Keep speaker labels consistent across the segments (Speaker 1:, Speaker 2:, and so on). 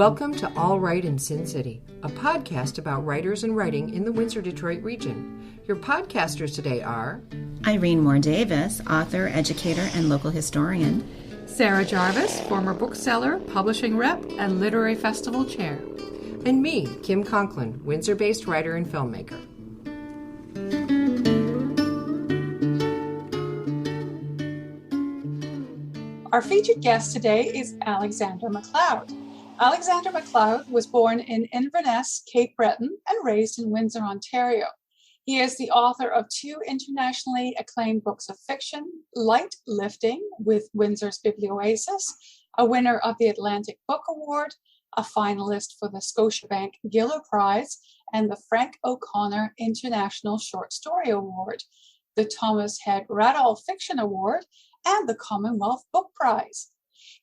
Speaker 1: Welcome to All Right in Sin City, a podcast about writers and writing in the Windsor-Detroit region. Your podcasters today are
Speaker 2: Irene Moore Davis, author, educator, and local historian.
Speaker 3: Sarah Jarvis, former bookseller, publishing rep, and literary festival chair.
Speaker 1: and me, Kim Conklin, Windsor-based writer and filmmaker.
Speaker 3: Our featured guest today is Alistair MacLeod. Alistair MacLeod was born in Inverness, Cape Breton, and raised in Windsor, Ontario. He is the author of two internationally acclaimed books of fiction, Light Lifting with Windsor's Biblioasis, a winner of the Atlantic Book Award, a finalist for the Scotiabank Giller Prize, and the Frank O'Connor International Short Story Award, the Thomas Head Raddall Fiction Award, and the Commonwealth Book Prize.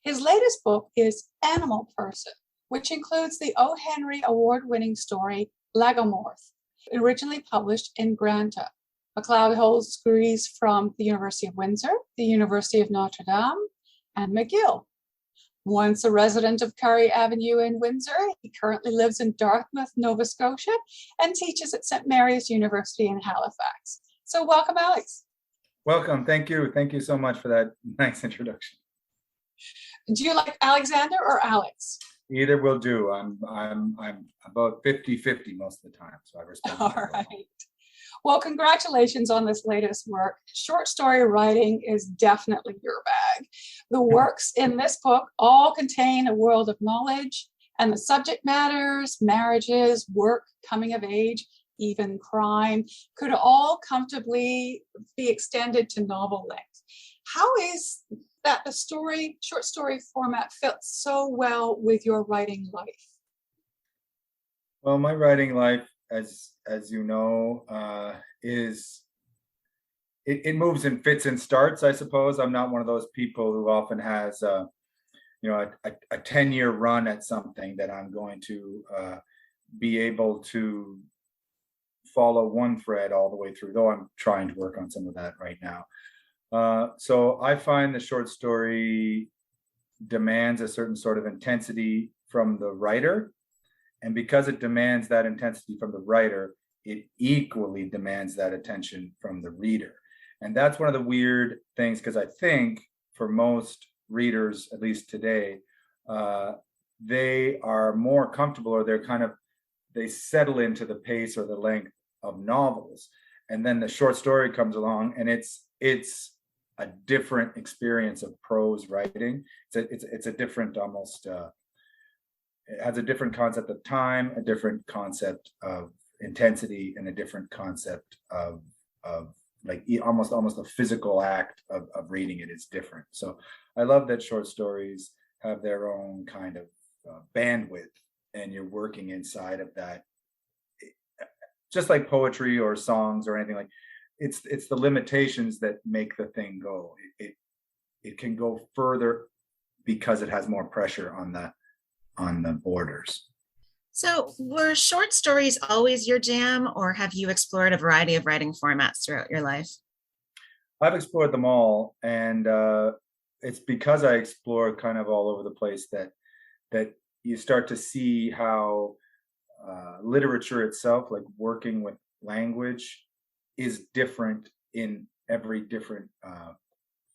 Speaker 3: His latest book is Animal Person, which includes the O. Henry Award-winning story Lagomorph, originally published in Granta. MacLeod holds degrees from the University of Windsor, the University of Notre Dame, and McGill. Once a resident of Curry Avenue in Windsor, he currently lives in Dartmouth, Nova Scotia, and teaches at St. Mary's University in Halifax. So welcome, Alex.
Speaker 4: Welcome. Thank you. Thank you so much for that nice introduction.
Speaker 3: Do you like Alexander or Alex?
Speaker 4: Either will do. I'm about 50-50 most of the time, so I respect.
Speaker 3: All right. Well, congratulations on this latest work. Short story writing is definitely your bag. The works in this book all contain a world of knowledge, and the subject matters, marriages, work, coming of age, even crime, could all comfortably be extended to novel length. How is that the short story format fits so well with your writing life?
Speaker 4: Well, my writing life, as you know, it moves in fits and starts, I suppose. I'm not one of those people who often has a 10-year run at something that I'm going to be able to follow one thread all the way through, though I'm trying to work on some of that right now. So I find the short story demands a certain sort of intensity from the writer. And because it demands that intensity from the writer, it equally demands that attention from the reader. And that's one of the weird things, because I think for most readers, at least today, they are more comfortable, or they settle into the pace or the length of novels. And then the short story comes along, and it's a different experience of prose writing. It's a different, almost it has a different concept of time, a different concept of intensity, and a different concept of like almost a physical act of reading it is different. So I love that short stories have their own kind of bandwidth, and you're working inside of that. Just like poetry or songs or anything, like it's the limitations that make the thing go. It can go further because it has more pressure on the borders.
Speaker 2: So were short stories always your jam, or have you explored a variety of writing formats throughout your life?
Speaker 4: I've explored them all, and it's because I explore kind of all over the place that you start to see how literature itself, like working with language, is different in every different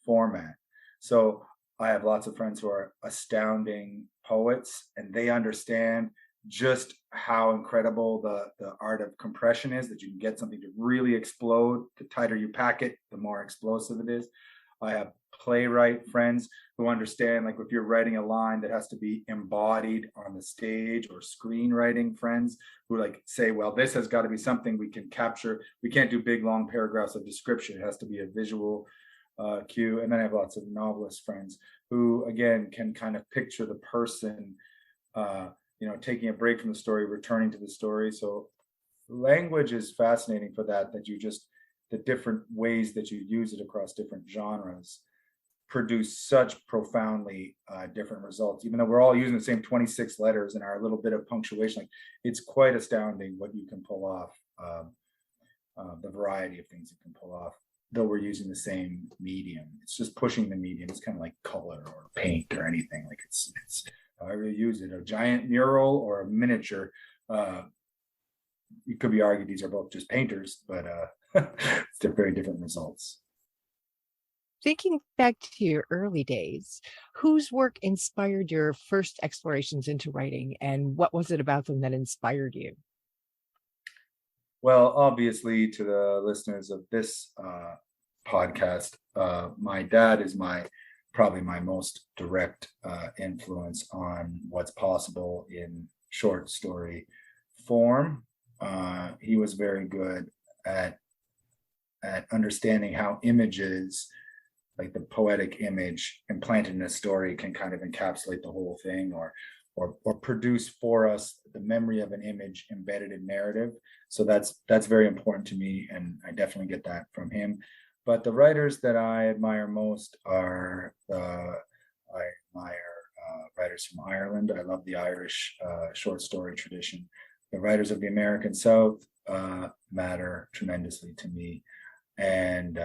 Speaker 4: format. So I have lots of friends who are astounding poets, and they understand just how incredible the art of compression is, that you can get something to really explode. The tighter you pack it, the more explosive it is. I have playwright friends who understand, like if you're writing a line that has to be embodied on the stage, or screenwriting friends who like say, well, this has got to be something we can capture. We can't do big, long paragraphs of description. It has to be a visual cue. And then I have lots of novelist friends who, again, can kind of picture the person, taking a break from the story, returning to the story. So language is fascinating for that the different ways that you use it across different genres produce such profoundly different results. Even though we're all using the same 26 letters and our little bit of punctuation, like, it's quite astounding what you can pull off, the variety of things you can pull off, though we're using the same medium. It's just pushing the medium. It's kind of like color or paint or anything. Like it's however you use it, a giant mural or a miniature. It could be argued these are both just painters, but they're very different results.
Speaker 1: Thinking back to your early days, whose work inspired your first explorations into writing, and what was it about them that inspired you?
Speaker 4: Well, obviously, to the listeners of this podcast, my dad is probably my most direct influence on what's possible in short story form. He was very good at understanding how images, like the poetic image implanted in a story, can kind of encapsulate the whole thing, or produce for us the memory of an image embedded in narrative. So that's very important to me, and I definitely get that from him. But the writers that I admire most are writers from Ireland. I love the Irish short story tradition. The writers of the American South matter tremendously to me, and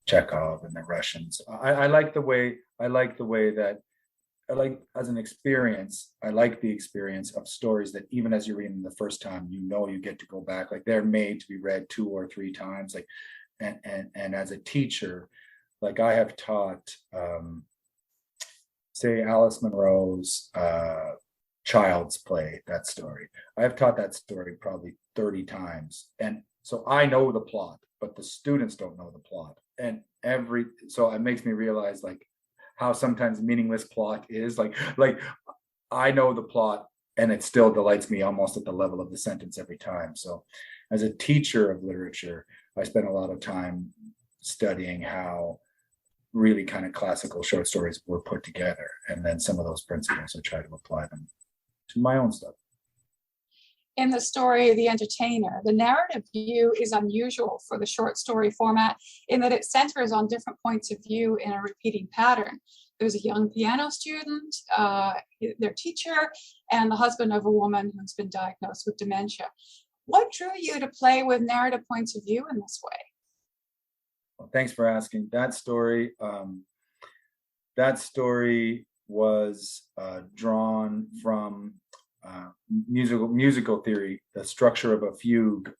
Speaker 4: Chekhov and the Russians. I like the way that as an experience, I like the experience of stories that even as you're reading them the first time, you get to go back. Like they're made to be read 2 or 3 times. Like, and as a teacher, like I have taught, say Alice Munro's Child's Play, that story. I have taught that story probably 30 times. And so I know the plot, but the students don't know the plot. And so it makes me realize like how sometimes meaningless plot is. Like I know the plot and it still delights me almost at the level of the sentence every time. So as a teacher of literature, I spent a lot of time studying how really kind of classical short stories were put together. And then some of those principles, I try to apply them to my own stuff.
Speaker 3: In the story, The Entertainer, the narrative view is unusual for the short story format in that it centers on different points of view in a repeating pattern. There's a young piano student, their teacher, and the husband of a woman who's been diagnosed with dementia. What drew you to play with narrative points of view in this way?
Speaker 4: Well, thanks for asking. That story was drawn from musical theory, the structure of a fugue,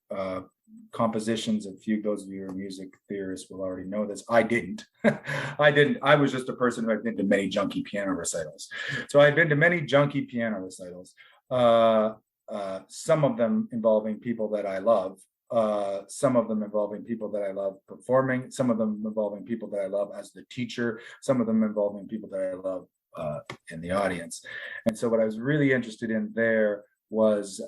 Speaker 4: compositions of fugue. Those of you who are music theorists will already know this. I didn't. I was just a person who had been to many junkie piano recitals. So I'd been to many junkie piano recitals, some of them involving people that I love, some of them involving people that I love performing, some of them involving people that I love as the teacher, some of them involving people that I love in the audience. And so what I was really interested in there was,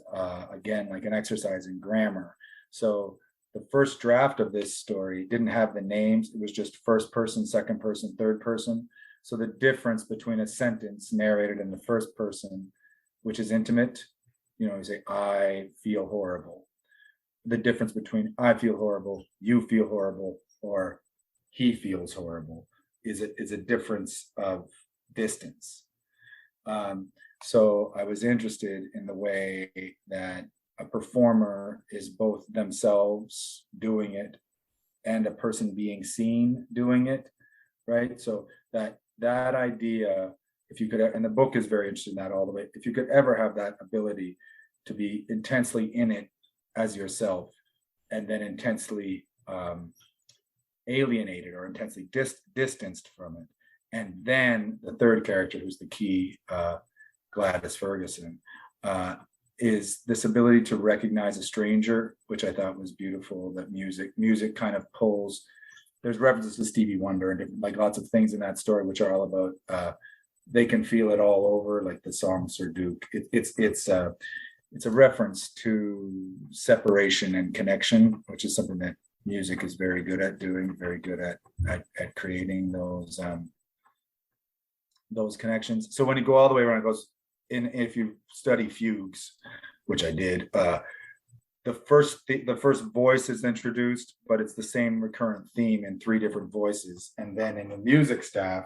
Speaker 4: again, like an exercise in grammar. So the first draft of this story didn't have the names. It was just first person, second person, third person. So the difference between a sentence narrated in the first person, which is intimate, you say, I feel horrible. The difference between I feel horrible, you feel horrible, or he feels horrible is a difference of distance. So I was interested in the way that a performer is both themselves doing it and a person being seen doing it, right? So that idea, if you could, and the book is very interested in that all the way, if you could ever have that ability to be intensely in it as yourself and then intensely alienated or intensely distanced from it. And then the third character, who's the key, Gladys Ferguson, is this ability to recognize a stranger, which I thought was beautiful. That music kind of pulls. There's references to Stevie Wonder and like lots of things in that story, which are all about they can feel it all over, like the song Sir Duke. It's a reference to separation and connection, which is something that music is very good at doing, very good at creating those connections. So when you go all the way around, it goes in. If you study fugues, which I did, the first voice is introduced, but it's the same recurrent theme in 3 different voices. And then in the music staff,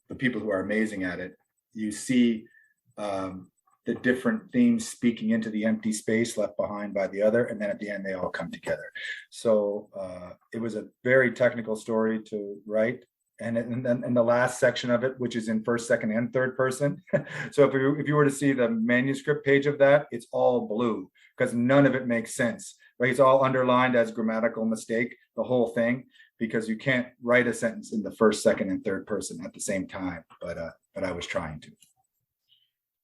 Speaker 4: the people who are amazing at it, you see the different themes speaking into the empty space left behind by the other, and then at the end they all come together. So it was a very technical story to write, and the last section of it, which is in first, second, and third person. So if you were to see the manuscript page of that, it's all blue because none of it makes sense. Right? It's all underlined as grammatical mistake, the whole thing, because you can't write a sentence in the first, second, and third person at the same time. But I was trying to.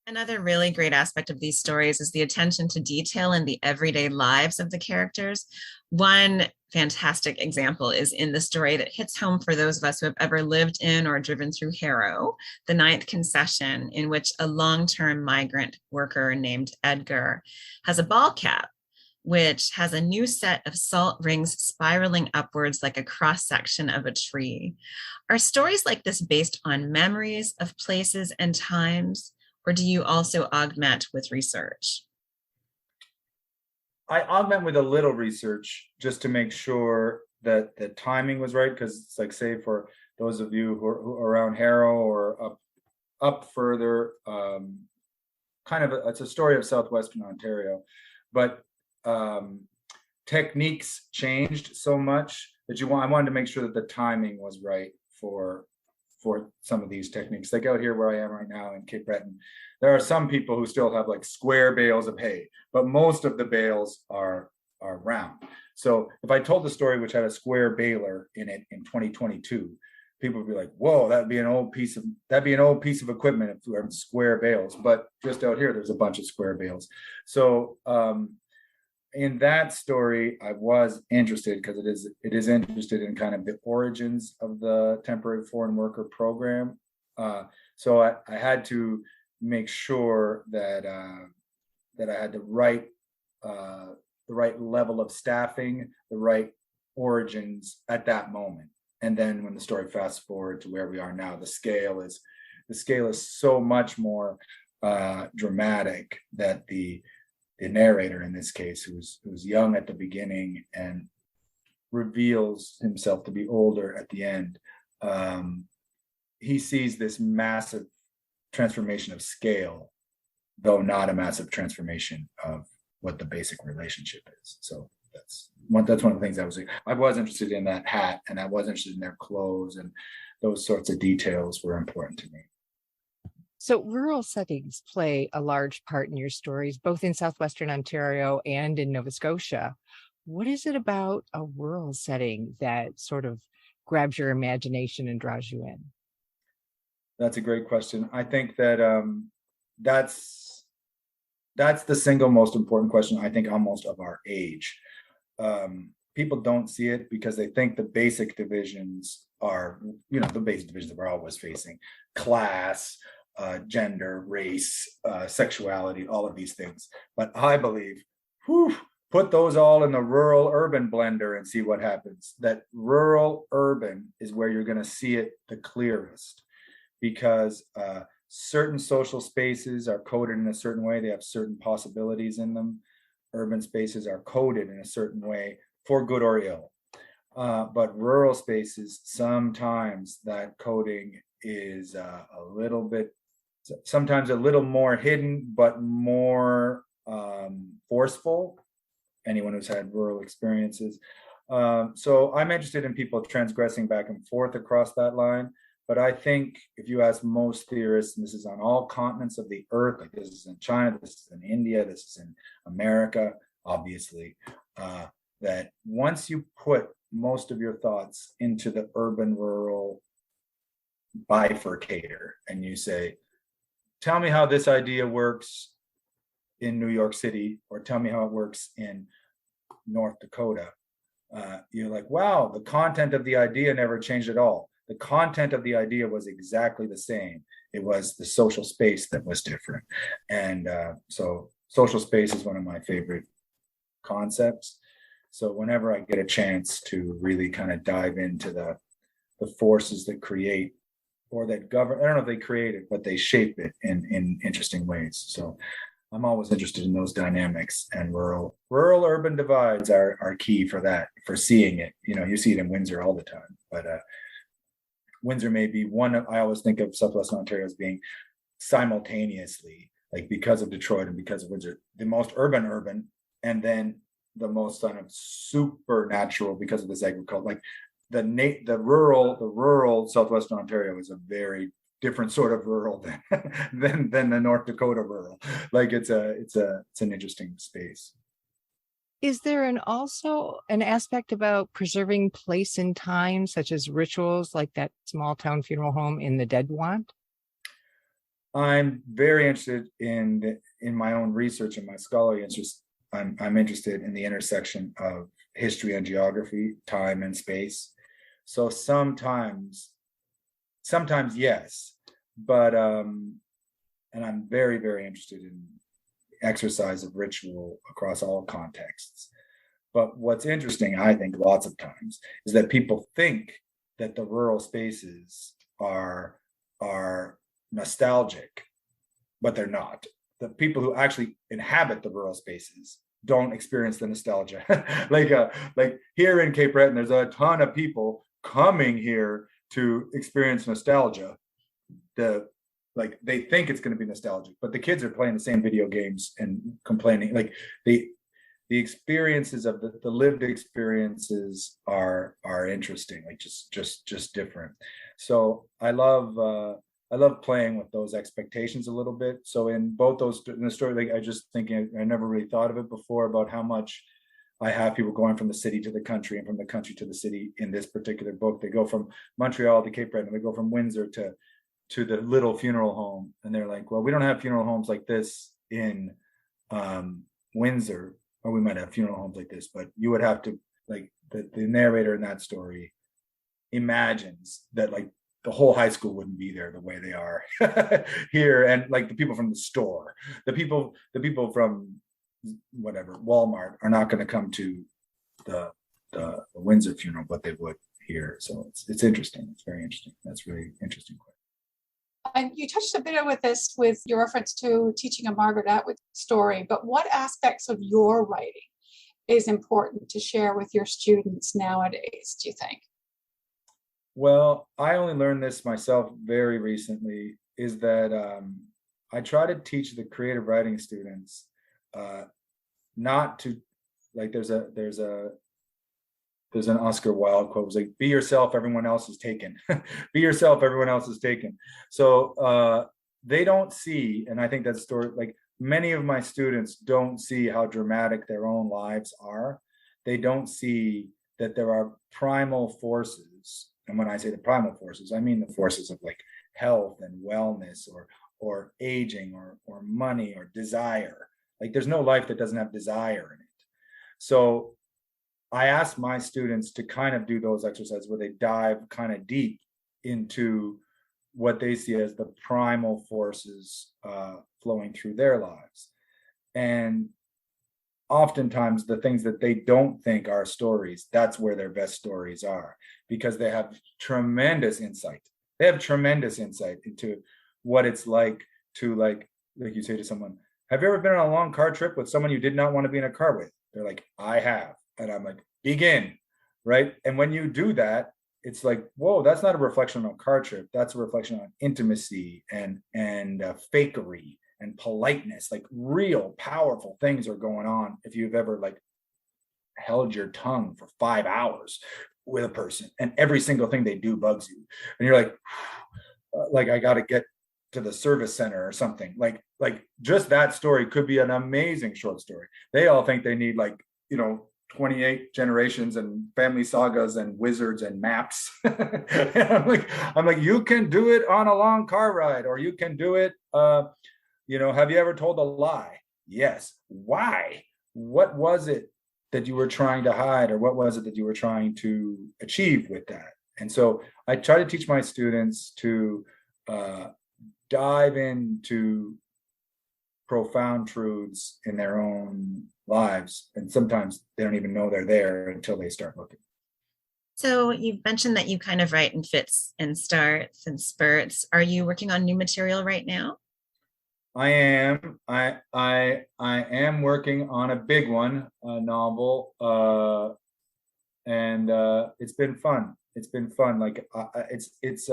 Speaker 2: Another really great aspect of these stories is the attention to detail in the everyday lives of the characters. One fantastic example is in the story that hits home for those of us who have ever lived in or driven through Harrow, the Ninth Concession, in which a long-term migrant worker named Edgar has a ball cap, which has a new set of salt rings spiraling upwards like a cross-section of a tree. Are stories like this based on memories of places and times, or do you also augment with research?
Speaker 4: I augment with a little research just to make sure that the timing was right, because it's like, say, for those of you who are around Harrow or up further, it's a story of southwestern Ontario, but techniques changed so much that I wanted to make sure that the timing was right for some of these techniques. Like out here where I am right now in Cape Breton, there are some people who still have like square bales of hay, but most of the bales are round. So if I told the story which had a square baler in it in 2022, people would be like, "Whoa, that'd be an old piece of equipment if we had square bales." But just out here, there's a bunch of square bales. So in that story, I was interested because it is interested in kind of the origins of the temporary foreign worker program. So I had to make sure that I had the right level of staffing, the right origins at that moment. And then when the story fast forward to where we are now, the scale is so much more dramatic that the narrator in this case, who's young at the beginning and reveals himself to be older at the end, he sees this massive transformation of scale, though not a massive transformation of what the basic relationship is. So that's one of the things I was interested in, that hat, and I was interested in their clothes, and those sorts of details were important to me.
Speaker 1: So rural settings play a large part in your stories, both in southwestern Ontario and in Nova Scotia. What is it about a rural setting that sort of grabs your imagination and draws you in?
Speaker 4: That's a great question. I think that that's the single most important question, I think, almost of our age. People don't see it because they think the basic divisions are, the basic divisions that we're always facing: class, gender, race, sexuality, all of these things. But I believe, put those all in the rural urban blender and see what happens. That rural urban is where you're going to see it the clearest, because certain social spaces are coded in a certain way. They have certain possibilities in them. Urban spaces are coded in a certain way for good or ill. But rural spaces, sometimes that coding is sometimes a little more hidden, but more forceful. Anyone who's had rural experiences. So I'm interested in people transgressing back and forth across that line. But I think if you ask most theorists, and this is on all continents of the earth, like this is in China, this is in India, this is in America, obviously, that once you put most of your thoughts into the urban-rural bifurcator and you say, tell me how this idea works in New York City, or tell me how it works in North Dakota, you're like, wow, the content of the idea never changed at all. The content of the idea was exactly the same. It was the social space that was different. And so social space is one of my favorite concepts. So whenever I get a chance to really kind of dive into the forces that create or that govern, I don't know if they create it, but they shape it in interesting ways. So I'm always interested in those dynamics, and rural urban divides are key for that, for seeing it. You see it in Windsor all the time, but Windsor may be one of, I always think of Southwestern Ontario as being simultaneously, like because of Detroit and because of Windsor, the most urban, and then the most kind of supernatural because of this agriculture. Like the rural southwestern Ontario is a very different sort of rural than the North Dakota rural. Like it's an interesting space.
Speaker 1: Is there also an aspect about preserving place and time, such as rituals like that small town funeral home in the Dead Want?
Speaker 4: I'm very interested in my own research and my scholarly interest. I'm interested in the intersection of history and geography, time and space. So sometimes yes, but and I'm very, very interested in exercise of ritual across all contexts. But what's interesting, I think, lots of times, is that people think that the rural spaces are nostalgic, but they're not. The people who actually inhabit the rural spaces don't experience the nostalgia. like here in Cape Breton, there's a ton of people coming here to experience nostalgia. They think it's going to be nostalgic, but the kids are playing the same video games and complaining. Like the experiences of the lived experiences are interesting, like just different. So I love playing with those expectations a little bit. So in both those, in the story, like I just thinking, I never really thought of it before about how much I have people going from the city to the country and from the country to the city. In this particular book, they go from Montreal to Cape Breton, and they go from Windsor to the little funeral home, and they're like, well, we don't have funeral homes like this in Windsor, or we might have funeral homes like this, but you would have to, like, the narrator in that story imagines that like the whole high school wouldn't be there the way they are here, and like the people from the store, the people from whatever Walmart are not going to come to the Windsor funeral, but they would here. So it's interesting. It's very interesting. That's really interesting.
Speaker 3: And you touched a bit with this with your reference to teaching a Margaret Atwood story, but what aspects of your writing is important to share with your students nowadays, do you think?
Speaker 4: Well, I only learned this myself very recently, is that I try to teach the creative writing students not to, like, there's an Oscar Wilde quote, it was like, be yourself, everyone else is taken. Be yourself, everyone else is taken. So they don't see, and I think that story, like many of my students don't see how dramatic their own lives are. They don't see that there are primal forces. And when I say the primal forces, I mean the forces of like health and wellness or aging or money or desire. Like there's no life that doesn't have desire in it. So I ask my students to kind of do those exercises where they dive kind of deep into what they see as the primal forces flowing through their lives. And oftentimes the things that they don't think are stories, that's where their best stories are, because they have tremendous insight. They have tremendous insight into what it's like to, like you say to someone, have you ever been on a long car trip with someone you did not want to be in a car with? They're like, I have. And I'm like, begin, right? And when you do that, it's like, whoa, that's not a reflection on a car trip. That's a reflection on intimacy and fakery and politeness. Like real powerful things are going on if you've ever like held your tongue for 5 hours with a person and every single thing they do bugs you. And you're like I got to get to the service center or something. Like just that story could be an amazing short story. They all think they need 28 generations and family sagas and wizards and maps. I'm like, you can do it on a long car ride, or you can do it, have you ever told a lie? Yes. Why? What was it that you were trying to hide, or what was it that you were trying to achieve with that? And so I try to teach my students to dive into profound truths in their own lives, and sometimes they don't even know they're there until they start looking.
Speaker 2: So you've mentioned that you kind of write in fits and starts and spurts. Are you working on new material right now?
Speaker 4: I am. I am working on a big one, a novel, and it's been fun. It's been fun. Like it's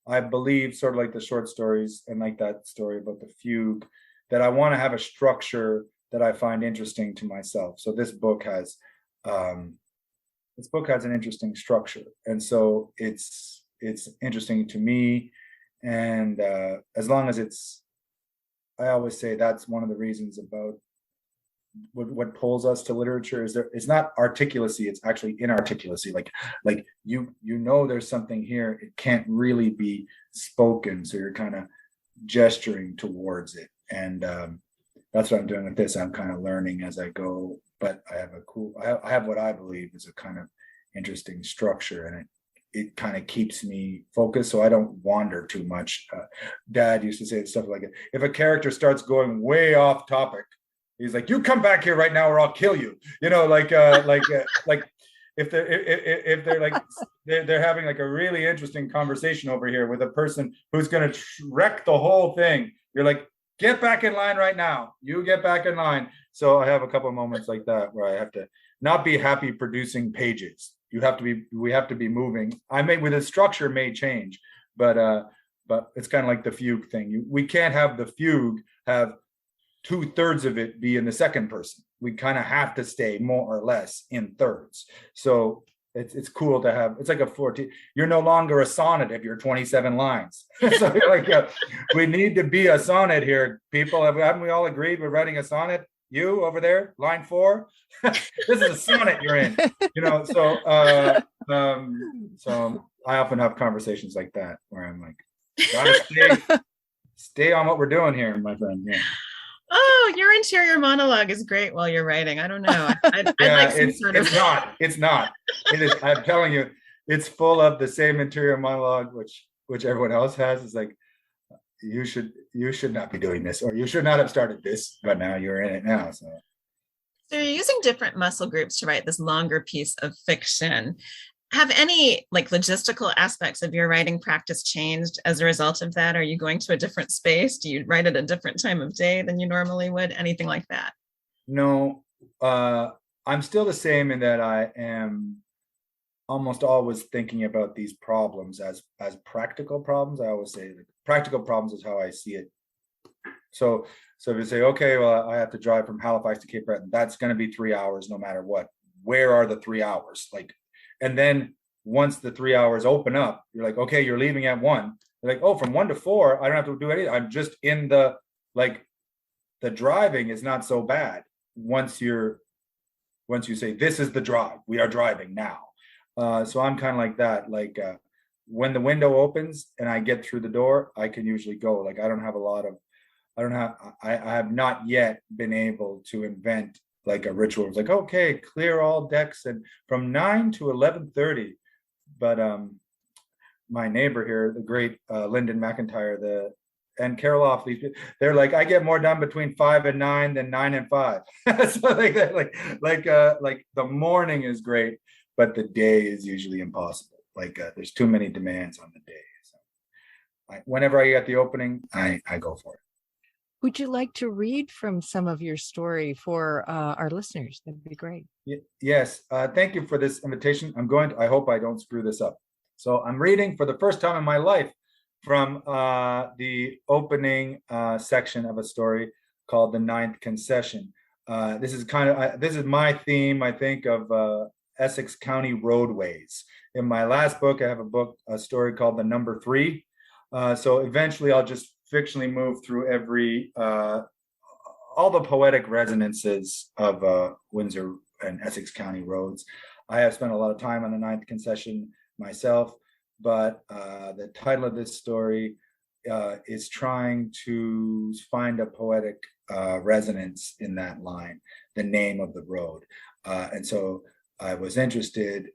Speaker 4: I believe, sort of like the short stories and like that story about the fugue, that I want to have a structure that I find interesting to myself. So this book has this book has an interesting structure, and so it's interesting to me. And as long as I always say that's one of the reasons about what pulls us to literature is it's not articulacy, it's actually inarticulacy. Like you know there's something here, it can't really be spoken, so you're kind of gesturing towards it. And that's what I'm doing with this. I'm kind of learning as I go, but I have what I believe is a kind of interesting structure, and it kind of keeps me focused so I don't wander too much. Dad used to say stuff like, if a character starts going way off topic, he's like, you come back here right now or I'll kill you. Like if they're like, they're having like a really interesting conversation over here with a person who's going to wreck the whole thing. You're like, get back in line right now. You get back in line. So I have a couple of moments like that where I have to not be happy producing pages. We have to be moving. With the structure may change, but it's kind of like the fugue thing. We can't have the fugue have 2/3 of it be in the second person. We kind of have to stay more or less in thirds. So it's cool to have. It's like a 14. You're no longer a sonnet if you're 27 lines. So you're like, we need to be a sonnet here, people. Haven't we all agreed we're writing a sonnet? You over there, line 4. This is a sonnet you're in. So I often have conversations like that where I'm like, gotta stay on what we're doing here, my friend. Yeah.
Speaker 2: Oh, your interior monologue is great while you're writing. I don't know. I'd like some sort of.
Speaker 4: It's not. It is. I'm telling you, it's full of the same interior monologue, which everyone else has. It's like, you should not be doing this, or you should not have started this, but now you're in it now. So
Speaker 2: you're using different muscle groups to write this longer piece of fiction. Have any logistical aspects of your writing practice changed as a result of that? Are you going to a different space? Do you write at a different time of day than you normally would? Anything like that?
Speaker 4: No, I'm still the same in that I am almost always thinking about these problems as practical problems. I always say that practical problems is how I see it. So if you say, okay, well, I have to drive from Halifax to Cape Breton, that's going to be 3 hours no matter what. Where are the 3 hours? And then once the 3 hours open up, you're like, okay, you're leaving at 1. You're like, oh, from 1 to 4, I don't have to do anything. I'm just in the driving is not so bad. Once you say, this is the drive, we are driving now. So I'm kind of like that. When the window opens and I get through the door, I can usually go. I have not yet been able to invent a ritual. It's like, okay, clear all decks and from 9 to 11:30. But my neighbor here, the great Lyndon McIntyre, and Carol Offley, they're like, I get more done between 5 and 9 than 9 and 5. So the morning is great, but the day is usually impossible. There's too many demands on the day. So whenever I get the opening, I go for it.
Speaker 1: Would you like to read from some of your story for our listeners? That'd be great.
Speaker 4: Yes. Thank you for this invitation. I hope I don't screw this up. So I'm reading for the first time in my life from the opening section of a story called The Ninth Concession. This is my theme, I think, of Essex County roadways. In my last book, I have a story called The Number 3. So eventually I'll just fictionally move through all the poetic resonances of Windsor and Essex County roads. I have spent a lot of time on the Ninth Concession myself, but the title of this story is trying to find a poetic resonance in that line, the name of the road. And so I was interested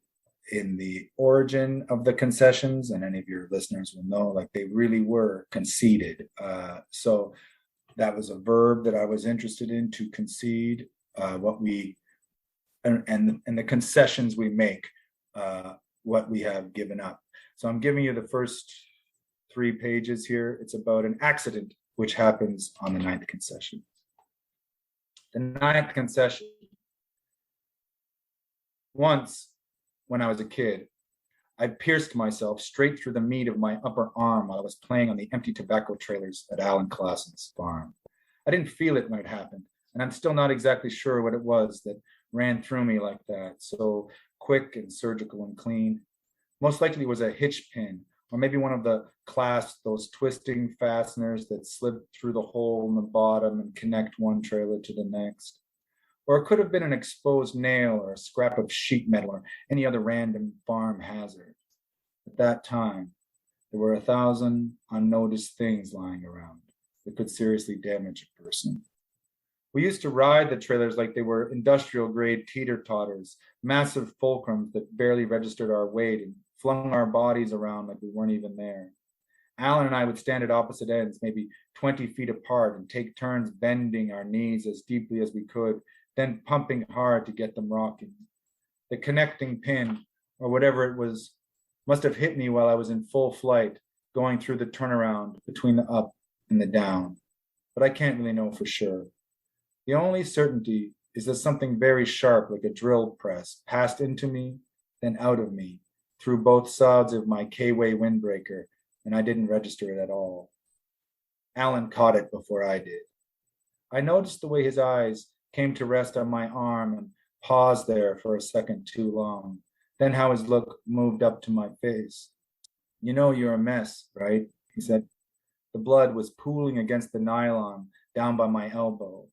Speaker 4: in the origin of the concessions, and any of your listeners will know, they really were conceded. So that was a verb that I was interested in, to concede what we, and the concessions we make, what we have given up. So I'm giving you the first 3 pages here. It's about an accident which happens on the Ninth Concession. The Ninth Concession. Once, when I was a kid, I pierced myself straight through the meat of my upper arm while I was playing on the empty tobacco trailers at Alan Clausen's farm. I didn't feel it when it happened, and I'm still not exactly sure what it was that ran through me like that. So quick and surgical and clean. Most likely it was a hitch pin, or maybe one of the clasps, those twisting fasteners that slip through the hole in the bottom and connect one trailer to the next. Or it could have been an exposed nail or a scrap of sheet metal or any other random farm hazard. At that time, there were 1,000 unnoticed things lying around that could seriously damage a person. We used to ride the trailers like they were industrial-grade teeter-totters, massive fulcrums that barely registered our weight and flung our bodies around like we weren't even there. Alan and I would stand at opposite ends, maybe 20 feet apart, and take turns bending our knees as deeply as we could, then pumping hard to get them rocking. The connecting pin, or whatever it was, must have hit me while I was in full flight, going through the turnaround between the up and the down. But I can't really know for sure. The only certainty is that something very sharp, like a drill press, passed into me, then out of me, through both sides of my K-way windbreaker, and I didn't register it at all. Alan caught it before I did. I noticed the way his eyes came to rest on my arm and paused there for a second too long, then how his look moved up to my face. "You know you're a mess, right?" he said. The blood was pooling against the nylon down by my elbow.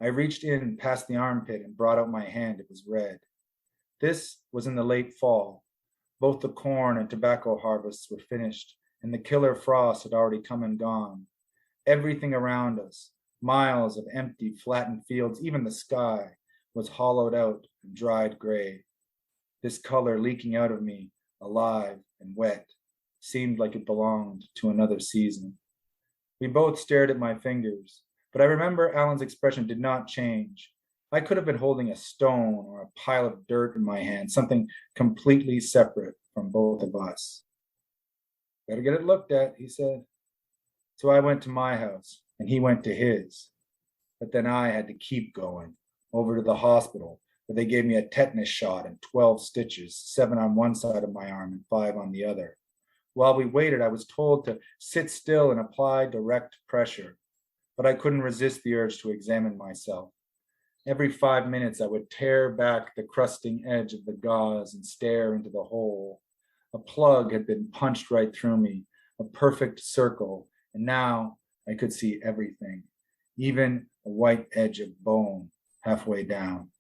Speaker 4: I reached in past the armpit and brought out my hand. It was red. This was in the late fall. Both the corn and tobacco harvests were finished, and the killer frost had already come and gone. Everything around us, miles of empty, flattened fields, even the sky, was hollowed out and dried gray. This color leaking out of me, alive and wet, seemed like it belonged to another season. We both stared at my fingers, but I remember Alan's expression did not change. I could have been holding a stone or a pile of dirt in my hand, something completely separate from both of us. "Better get it looked at," he said. So I went to my house, and he went to his. But then I had to keep going, over to the hospital, where they gave me a tetanus shot and 12 stitches, 7 on one side of my arm and 5 on the other. While we waited, I was told to sit still and apply direct pressure, but I couldn't resist the urge to examine myself. Every 5 minutes, I would tear back the crusting edge of the gauze and stare into the hole. A plug had been punched right through me, a perfect circle, and now I could see everything, even a white edge of bone halfway down.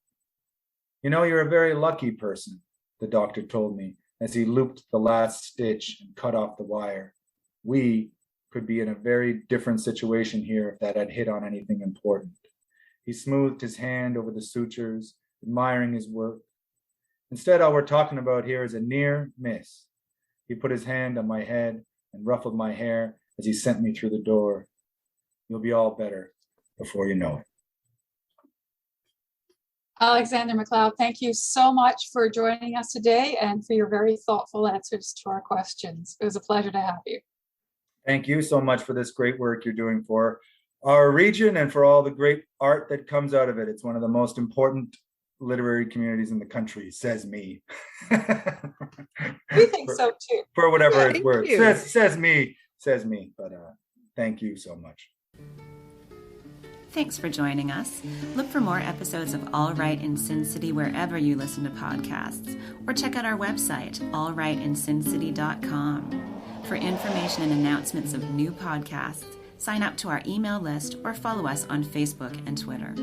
Speaker 4: "You know, you're a very lucky person," the doctor told me as he looped the last stitch and cut off the wire. "We could be in a very different situation here if that had hit on anything important." He smoothed his hand over the sutures, admiring his work. "Instead, all we're talking about here is a near miss." He put his hand on my head and ruffled my hair as he sent me through the door. "You'll be all better before you know it."
Speaker 3: Alexander MacLeod, thank you so much for joining us today and for your very thoughtful answers to our questions. It was a pleasure to have you.
Speaker 4: Thank you so much for this great work you're doing for our region and for all the great art that comes out of it. It's one of the most important literary communities in the country, says me.
Speaker 3: We think so too.
Speaker 4: For whatever it's
Speaker 1: Thank
Speaker 4: worth.
Speaker 1: you.
Speaker 4: Says me. But thank you so much.
Speaker 2: Thanks for joining us. Look for more episodes of All Right in Sin City wherever you listen to podcasts, or check out our website, allrightinsincity.com. For information and announcements of new podcasts, sign up to our email list or follow us on Facebook and Twitter.